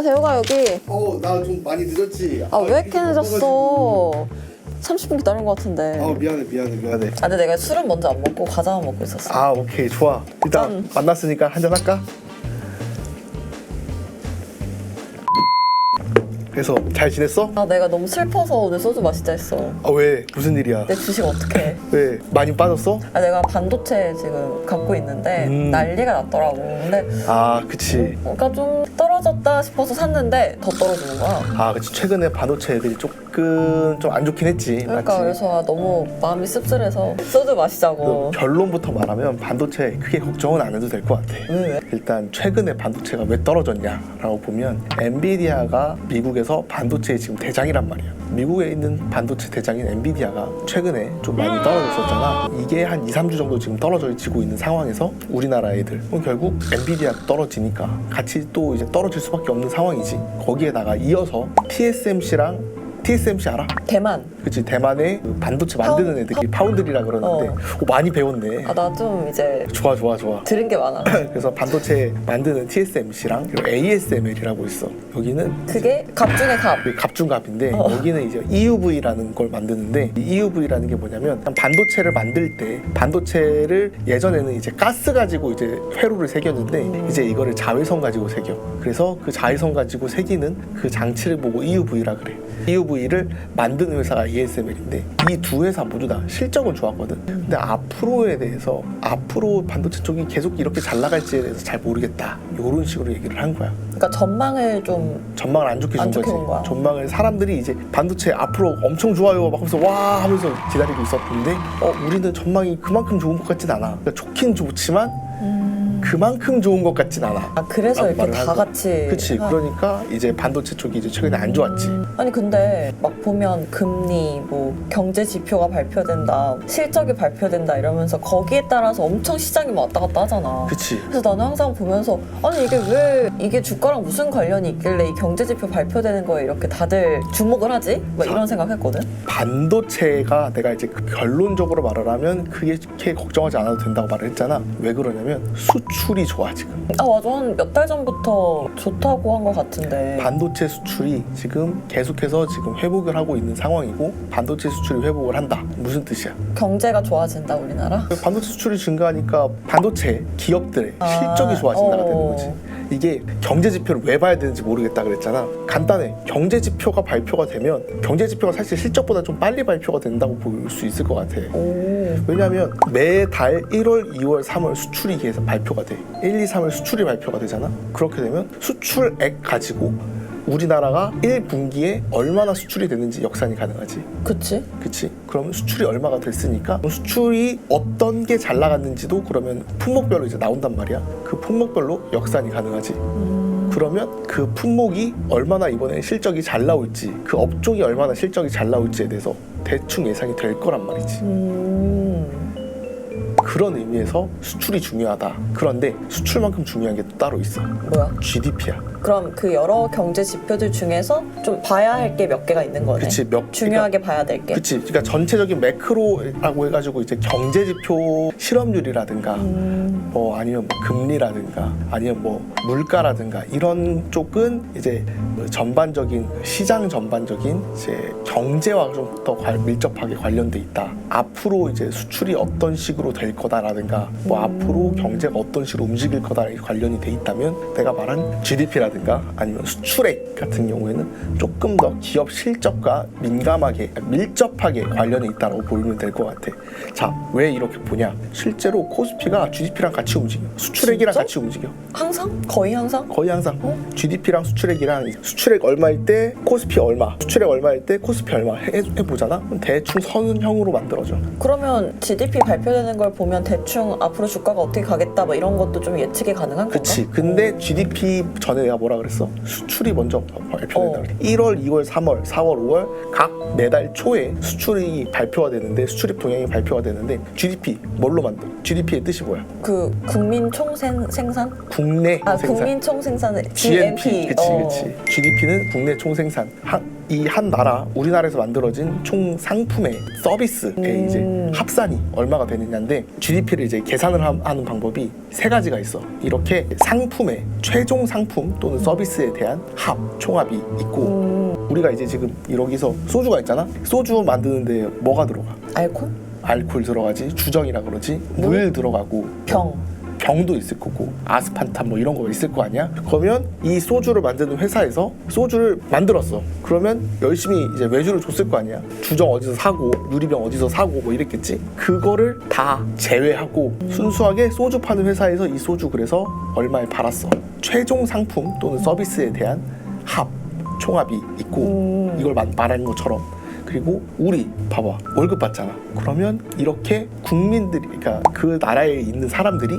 야 대호가 여기. 나 좀 많이 늦었지. 아 왜 이렇게 늦었어? 30분 기다린 것 같은데. 미안해. 아 근데 내가 술은 먼저 안 먹고 과자만 먹고 있었어. 아 오케이 좋아. 일단 만났으니까 한잔 할까? 그래서 잘 지냈어? 아 내가 너무 슬퍼서 오늘 소주 마시자 했어. 아 왜? 무슨 일이야? 내 주식 어떡해? 왜? 많이 빠졌어? 아 내가 반도체 지금 갖고 있는데 난리가 났더라고. 근데 아 그치. 그러니까 좀 떨어졌다 싶어서 샀는데 더 떨어지는 거야. 아 그치. 최근에 반도체 애들이 조금 좀 안 좋긴 했지. 그러니까 맞지? 그래서 아, 너무 마음이 씁쓸해서 소주 마시자고. 결론부터 말하면 반도체 크게 걱정은 안 해도 될 것 같아. 왜? 일단 최근에 반도체가 왜 떨어졌냐라고 보면 엔비디아가 미국에서 반도체의 지금 대장이란 말이야. 미국에 있는 반도체 대장인 엔비디아가 최근에 좀 많이 떨어졌었잖아. 이게 한 2, 3주 정도 지금 떨어지고 있는 상황에서 우리나라 애들 결국 엔비디아 떨어지니까 같이 또 이제 떨어질 수밖에 없는 상황이지. 거기에다가 이어서 TSMC 알아? 대만. 그치. 대만의 그 반도체 만드는 애들이 파운드리라 그러는데 많이 배웠네. 아 나 좀 이제 좋아. 들은 게 많아. 그래서 반도체 만드는 TSMC랑 그리고 ASML이라고 있어. 여기는 그게 갑 중에 갑. 갑중갑인데 여기는 이제 EUV라는 걸 만드는데 이 EUV라는 게 뭐냐면 반도체를 만들 때 반도체를 예전에는 이제 가스 가지고 이제 회로를 새겼는데 이제 이거를 자외선 가지고 새겨. 그래서 그 자외선 가지고 새기는 그 장치를 보고 EUV라 그래. EUV를 만드는 회사가 ASML인데 이 두 회사 모두 다 실적은 좋았거든. 근데 앞으로에 대해서 앞으로 반도체 쪽이 계속 이렇게 잘 나갈지에 대해서 잘 모르겠다. 이런 식으로 얘기를 한 거야. 그러니까 전망을 안 좋게 준 거지. 본 거야. 전망을 사람들이 이제 반도체 앞으로 엄청 좋아요 막 하면서 와 하면서 기다리고 있었는데 우리는 전망이 그만큼 좋은 것 같진 않아. 그러니까 좋긴 좋지만 그만큼 좋은 것 같진 않아. 아 그래서 이렇게 다 같이. 그치. 그러니까 이제 반도체 쪽이 이제 최근에 안 좋았지. 아니 근데 막 보면 금리 뭐 경제 지표가 발표된다, 실적이 발표된다 이러면서 거기에 따라서 엄청 시장이 왔다 갔다 하잖아. 그치. 그래서 나는 항상 보면서 아니 이게 왜 이게 주가랑 무슨 관련이 있길래 이 경제 지표 발표되는 거에 이렇게 다들 주목을 하지? 막 이런 생각했거든. 반도체가 내가 이제 결론적으로 말을 하면 그게 걱정하지 않아도 된다고 말을 했잖아. 왜 그러냐면 수출이 좋아 지금. 아 맞아. 한 몇 달 전부터 좋다고 한 것 같은데. 반도체 수출이 지금 계속해서 지금 회복을 하고 있는 상황이고 반도체 수출이 회복을 한다. 무슨 뜻이야? 경제가 좋아진다 우리나라? 반도체 수출이 증가하니까 반도체 기업들의 실적이 좋아진다가 되는 거지. 이게 경제 지표를 왜 봐야 되는지 모르겠다 그랬잖아. 간단해. 경제 지표가 발표가 되면 경제 지표가 사실 실적보다 좀 빨리 발표가 된다고 볼 수 있을 것 같아. 왜냐하면 매달 1월, 2월, 3월 수출이 계속 발표가 돼. 1, 2, 3월 수출이 발표가 되잖아. 그렇게 되면 수출액 가지고 우리나라가 1분기에 얼마나 수출이 됐는지 역산이 가능하지. 그치? 그러면 수출이 얼마가 됐으니까 수출이 어떤 게 잘 나갔는지도 그러면 품목별로 이제 나온단 말이야. 그 품목별로 역산이 가능하지. 그러면 그 품목이 얼마나 이번에 실적이 잘 나올지, 그 업종이 얼마나 실적이 잘 나올지에 대해서 대충 예상이 될 거란 말이지. 그런 의미에서 수출이 중요하다. 그런데 수출만큼 중요한 게 또 따로 있어. 뭐야? GDP야. 그럼 그 여러 경제 지표들 중에서 좀 봐야 할 게 몇 개가 있는 거네. 그치. 중요하게 봐야 될 게. 그치. 그러니까 전체적인 매크로라고 해가지고 이제 경제 지표 실업률이라든가 뭐 아니면 뭐 금리라든가 아니면 뭐 물가라든가 이런 쪽은 이제 뭐 전반적인 시장 전반적인 이제 경제와 좀 더 밀접하게 관련돼 있다. 앞으로 이제 수출이 어떤 식으로 될 거다라든가 뭐 앞으로 경제가 어떤 식으로 움직일 거다에 관련이 돼 있다면 내가 말한 GDP라든가 아니면 수출액 같은 경우에는 조금 더 기업 실적과 민감하게 밀접하게 관련이 있다고 보면 될 것 같아. 자, 왜 이렇게 보냐? 실제로 코스피가 GDP랑 같이 움직여. 수출액이랑 진짜? 같이 움직여. 항상? 거의 항상? 거의 항상 GDP랑 수출액이랑 수출액 얼마일 때 코스피 얼마, 수출액 얼마일 때 코스피 얼마 해보잖아? 그럼 대충 선형으로 만들어져. 그러면 GDP 발표되는 걸 보면 대충 앞으로 주가가 어떻게 가겠다 뭐 이런 것도 좀 예측이 가능한 건가? 그치. 근데 GDP 전에 내가 뭐라 그랬어? 수출이 먼저 발표된다 그래. 1월, 2월, 3월, 4월, 5월 각 매달 초에 수출이 발표가 되는데 수출입 동향이 발표가 되는데 GDP 뭘로 만들어? GDP의 뜻이 뭐야? 그 국민 총생산? 국내 아 생산. 국민 총생산을 GNP. 그치. GDP는 국내 총생산. 이 한 나라, 우리나라에서 만들어진 총 상품의 서비스의 이제 합산이 얼마가 되느냐인데 GDP를 이제 계산을 하는 방법이 세 가지가 있어. 이렇게 상품의 최종 상품 또는 서비스에 대한 합, 총합이 있고 우리가 이제 지금 여기서 소주가 있잖아. 소주 만드는데 뭐가 들어가? 알코올 들어가지, 주정이라 그러지, 물 들어가고 병도 있을 거고 아스판탐 뭐 이런 거 있을 거 아니야? 그러면 이 소주를 만드는 회사에서 소주를 만들었어. 그러면 열심히 이제 외주를 줬을 거 아니야? 주정 어디서 사고 유리병 어디서 사고 뭐 이랬겠지? 그거를 다 제외하고 순수하게 소주 파는 회사에서 이 소주 그래서 얼마에 팔았어. 최종 상품 또는 서비스에 대한 합, 총합이 있고 이걸 말하는 것처럼. 그리고 우리 봐봐 월급 받잖아. 그러면 이렇게 국민들이 그러니까 그 나라에 있는 사람들이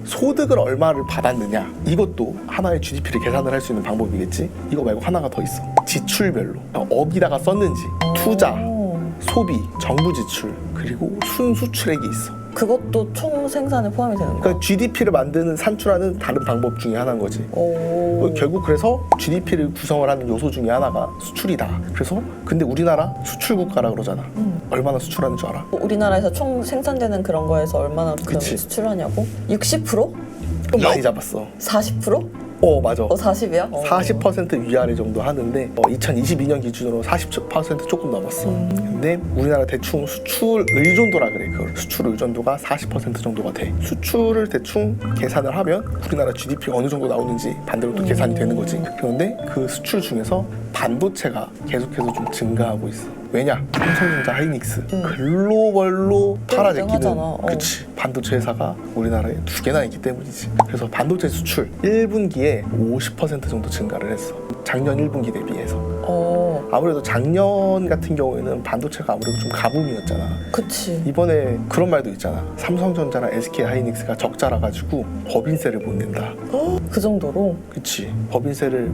소득을 얼마를 받았느냐 이것도 하나의 GDP를 계산을 할 수 있는 방법이겠지. 이거 말고 하나가 더 있어. 지출별로 어디다가 썼는지 투자, 소비, 정부 지출 그리고 순수출액이 있어. 그것도 총 생산에 포함이 되는 거야? 그러니까 GDP를 만드는 산출하는 다른 방법 중에 하나인 거지. 결국 그래서 GDP를 구성을 하는 요소 중에 하나가 수출이다. 그래서 근데 우리나라 수출 국가라 그러잖아. 얼마나 수출하는 줄 알아? 우리나라에서 총 생산되는 그런 거에서 얼마나 수출하냐고? 60%? 좀 많이 잡았어. 40%? 맞아. 40이야? 40% 위아래 정도 하는데 2022년 기준으로 40% 조금 넘었어. 근데 우리나라 대충 수출 의존도라 그래. 그걸 수출 의존도가 40% 정도가 돼. 수출을 대충 계산을 하면 우리나라 GDP가 어느 정도 나오는지 반대로 또 계산이 되는 거지. 그런데 그 수출 중에서 반도체가 계속해서 좀 증가하고 있어. 왜냐? 삼성전자, 하이닉스 글로벌로 팔아제끼는 그치 반도체 회사가 우리나라에 2개나 있기 때문이지. 그래서 반도체 수출 1분기에 50% 정도 증가를 했어. 작년 1분기 대비해서. 아무래도 작년 같은 경우에는 반도체가 아무래도 좀 가붐이었잖아. 그치. 이번에 그런 말도 있잖아. 삼성전자나 SK 하이닉스가 적자라 가지고 법인세를 못 낸다. 그 정도로? 그치. 법인세를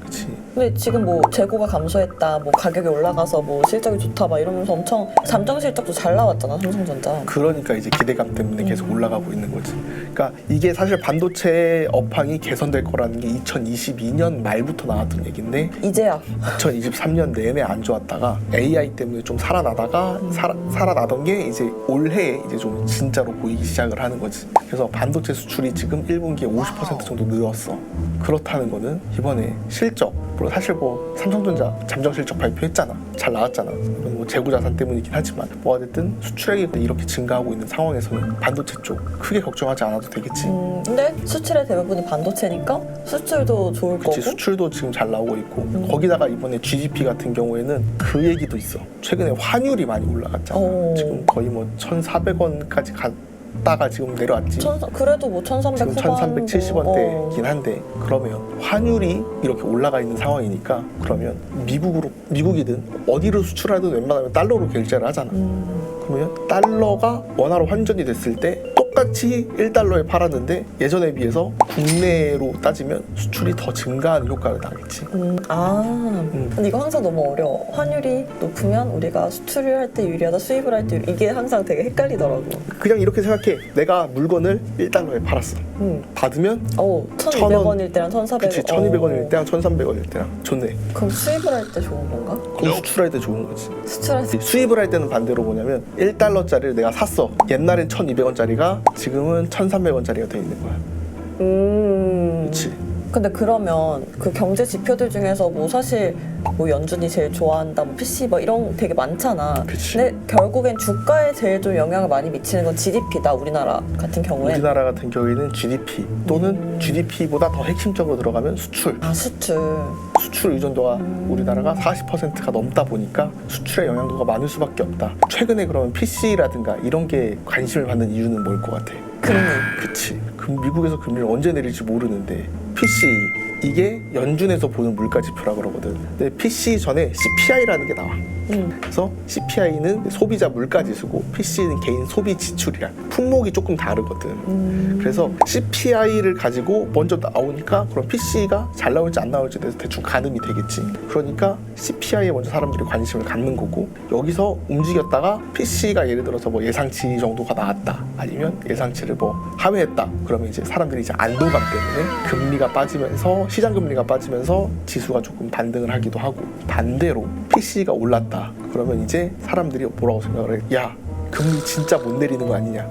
그치. 근데 지금 뭐 재고가 감소했다, 뭐 가격이 올라가서 뭐 실적이 좋다 막 이러면서 엄청 잠정 실적도 잘 나왔잖아, 삼성전자. 그러니까 이제 기대감 때문에 계속 올라가고 있는 거지. 그러니까 이게 사실 반도체 업황이 개선될 거라는 게 2022년 말부터 나왔던 얘기인데 이제야 2023년 내내 안 좋았다가 AI 때문에 좀 살아나다가 살아나던 게 이제 올해에 이제 좀 진짜로 보이기 시작을 하는 거지. 그래서 반도체 수출이 지금 1분기에 50% 정도 늘었어. 그렇다는 거는 이번에 실적, 사실 삼성전자 잠정 실적 발표했잖아. 잘 나왔잖아. 뭐 재고 자산 때문이긴 하지만 어쨌든 수출액이 이렇게 증가하고 있는 상황에서는 반도체 쪽 크게 걱정하지 않아도 되겠지. 근데 수출의 대부분이 반도체니까 수출도 좋을 거고. 수출도 지금 잘 나오고 있고 거기다가 이번에 GDP 같은 경우에는 그 얘기도 있어. 최근에 환율이 많이 올라갔잖아. 지금 거의 1,400원까지 갔다가 지금 내려왔지. 그래도 1,300 지금 1,370원대긴 한데 그러면 환율이 이렇게 올라가 있는 상황이니까 그러면 미국이든 어디로 수출하든 웬만하면 달러로 결제를 하잖아. 그러면 달러가 원화로 환전이 됐을 때 똑같이 1달러에 팔았는데 예전에 비해서 국내로 따지면 수출이 더 증가하는 효과를 나겠지. 근데 이거 항상 너무 어려워. 환율이 높으면 우리가 수출을 할 때 유리하다, 수입을 할 때 이게 항상 되게 헷갈리더라고. 그냥 이렇게 생각해. 내가 물건을 1달러에 팔았어. 받으면 1,200원일 때랑 1,400원. 그치, 1,200원일 때랑 1,300원일 때랑 좋네. 그럼 수입을 할 때 좋은 건가? 그럼 수출할 때 좋은 거지. 수출할 때 수입을 할 때는 반대로 뭐냐면 1달러짜리를 내가 샀어. 옛날엔 1,200원짜리가 지금은 1,300원짜리가 돼 있는 거야. 그렇지. 근데 그러면 그 경제 지표들 중에서 뭐 사실 뭐 연준이 제일 좋아한다, 뭐 PC 뭐 이런 되게 많잖아. 그치. 근데 결국엔 주가에 제일 좀 영향을 많이 미치는 건 GDP다. 우리나라 같은 경우에. 우리나라 같은 경우에는 GDP 또는 GDP보다 더 핵심적으로 들어가면 수출. 수출 의존도가 우리나라가 40%가 넘다 보니까 수출의 영향도가 많을 수밖에 없다. 최근에 그러면 PC라든가 이런 게 관심을 받는 이유는 뭘 것 같아? 금리. 그치. 미국에서 금리를 언제 내릴지 모르는데 PC 이게 연준에서 보는 물가 지표라 그러거든. 근데 PC 전에 CPI라는 게 나와. 그래서 CPI는 소비자 물가 지수고 PC는 개인 소비 지출이야. 품목이 조금 다르거든. 그래서 CPI를 가지고 먼저 나오니까 그럼 PC가 잘 나올지 안 나올지에 대해서 대충 가늠이 되겠지. 그러니까 CPI에 먼저 사람들이 관심을 갖는 거고 여기서 움직였다가 PC가 예를 들어서 예상치 정도가 나왔다. 아니면 예상치를 하회했다. 그러면 이제 사람들이 이제 안도감 때문에 금리가 빠지면서 시장 금리가 빠지면서 지수가 조금 반등을 하기도 하고, 반대로 PC가 올랐다 그러면 이제 사람들이 뭐라고 생각을 해? 야, 금리 진짜 못 내리는 거 아니냐.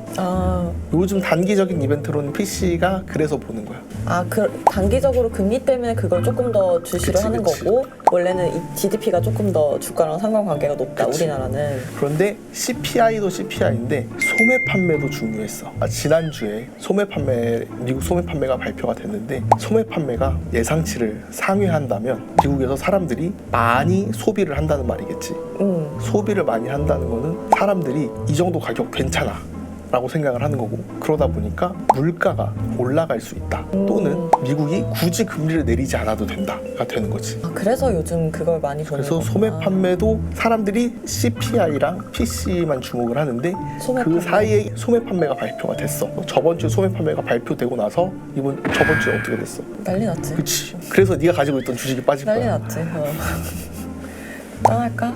요즘 단기적인 이벤트로는 PC가 그래서 보는 거야. 단기적으로 금리 때문에 그걸 조금 더 주시를 그치, 하는 그치. 거고, 원래는 이 GDP가 조금 더 주가랑 상관관계가 높다. 그치. 우리나라는. 그런데 CPI도 CPI인데 소매 판매도 중요했어. 지난주에 미국 소매 판매가 발표가 됐는데, 소매 판매가 예상치를 상회한다면 미국에서 사람들이 많이 소비를 한다는 말이겠지. 소비를 많이 한다는 거는 사람들이 이 정도 가격 괜찮아 라고 생각을 하는 거고, 그러다 보니까 물가가 올라갈 수 있다. 또는 미국이 굳이 금리를 내리지 않아도 된다가 되는 거지. 그래서 요즘 그걸 많이 보는 그래서 거구나. 소매 판매도 사람들이 CPI랑 PC만 주목을 하는데, 소매 그 판매. 사이에 소매 판매가 발표가 됐어. 저번 주 소매 판매가 발표되고 나서 저번 주에 어떻게 됐어? 난리 났지. 그치. 그래서 네가 가지고 있던 주식이 빠질 난리 거야. 났지. 짠할까?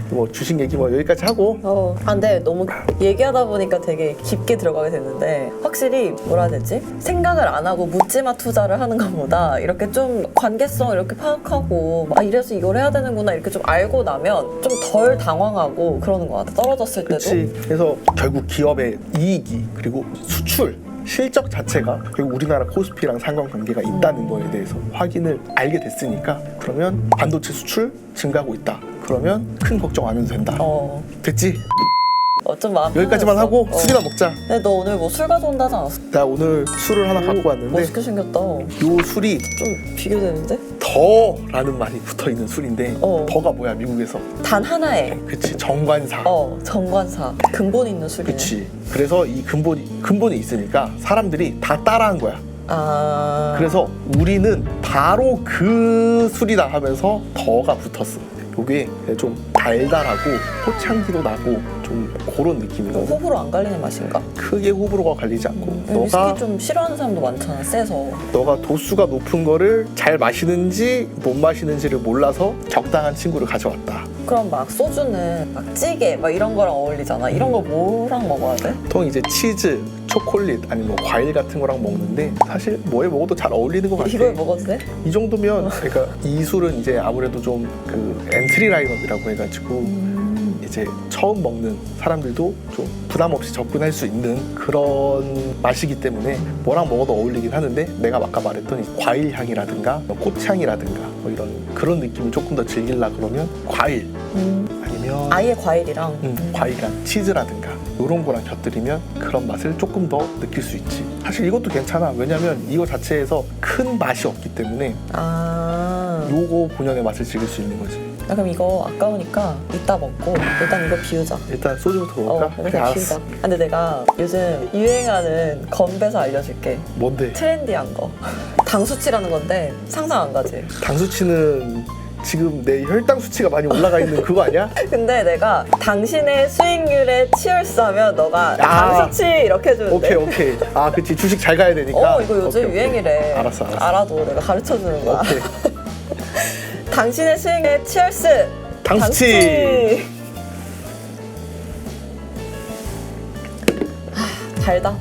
뭐 주식 얘기 뭐 여기까지 하고. 근데 너무 얘기하다 보니까 되게 깊게 들어가게 됐는데, 확실히 뭐라 해야 되지? 생각을 안 하고 묻지마 투자를 하는 것보다 이렇게 좀 관계성 이렇게 파악하고, 이래서 이걸 해야 되는구나 이렇게 좀 알고 나면 좀 덜 당황하고 그러는 것 같아. 떨어졌을 때도. 그치. 그래서 결국 기업의 이익이, 그리고 수출 실적 자체가 결국 우리나라 코스피랑 상관관계가 있다는 거에 대해서 확인을 알게 됐으니까, 그러면 반도체 수출 증가하고 있다. 그러면 큰 걱정 안 해도 된다. 됐지? 좀 마음 여기까지만 편해졌어. 하고 술이나 먹자. 근데 너 오늘 뭐 술 가져온다 하지 않았어? 나 오늘 술을 하나 갖고 왔는데, 멋있게 생겼다. 요 술이 좀 비교되는데? 더라는 말이 붙어있는 술인데, 더가 뭐야 미국에서? 단 하나에. 그치, 정관사. 정관사. 근본 있는 술이네. 그치. 그래서 이 근본이 있으니까 사람들이 다 따라한 거야. 그래서 우리는 바로 그 술이다 하면서 더가 붙었어. 요게 좀 달달하고 호창기도 나고 좀 그런 느낌이거든. 호불호 안 갈리는 맛인가? 크게 호불호가 갈리지 않고, 위스키 좀 싫어하는 사람도 많잖아, 세서. 너가 도수가 높은 거를 잘 마시는지 못 마시는지를 몰라서 적당한 친구를 가져왔다. 그럼 막 소주는 막 찌개 막 이런 거랑 어울리잖아. 이런 거 뭐랑 먹어야 돼? 보통 이제 치즈, 초콜릿 아니면 뭐 과일 같은 거랑 먹는데, 사실 뭐에 먹어도 잘 어울리는 것 같아. 이걸 먹어도 돼? 이 정도면, 그러니까 이 술은 이제 아무래도 좀 그 엔트리 라인업이라고 해가지고 이제 처음 먹는 사람들도 좀 부담 없이 접근할 수 있는 그런 맛이기 때문에 뭐랑 먹어도 어울리긴 하는데, 내가 아까 말했던 이 과일 향이라든가 꽃향이라든가 뭐 이런 그런 느낌을 조금 더 즐기려 그러면 과일, 아니면 아예 과일이랑 과일이랑 치즈라든가 이런 거랑 곁들이면 그런 맛을 조금 더 느낄 수 있지. 사실 이것도 괜찮아. 왜냐면 이거 자체에서 큰 맛이 없기 때문에 요거 본연의 맛을 즐길 수 있는 거지. 그럼 이거 아까우니까 이따 먹고 일단 이거 비우자. 일단 소주부터 먹을까? 이거 다 비우자. 근데 내가 요즘 유행하는 건배사 알려줄게. 뭔데? 트렌디한 거. 당 수치라는 건데 상상 안 가지? 당 수치는 지금 내 혈당 수치가 많이 올라가 있는 그거 아니야? 근데 내가 당신의 수익률에 치얼스하면 너가 당 수치 이렇게 해주는데. 오케이. 그치. 주식 잘 가야 되니까. 이거 요즘 오케이. 유행이래. 알았어. 알아도 내가 가르쳐주는 거야. 오케이. 당신의 수익률에 치얼스. 당 수치. 달다.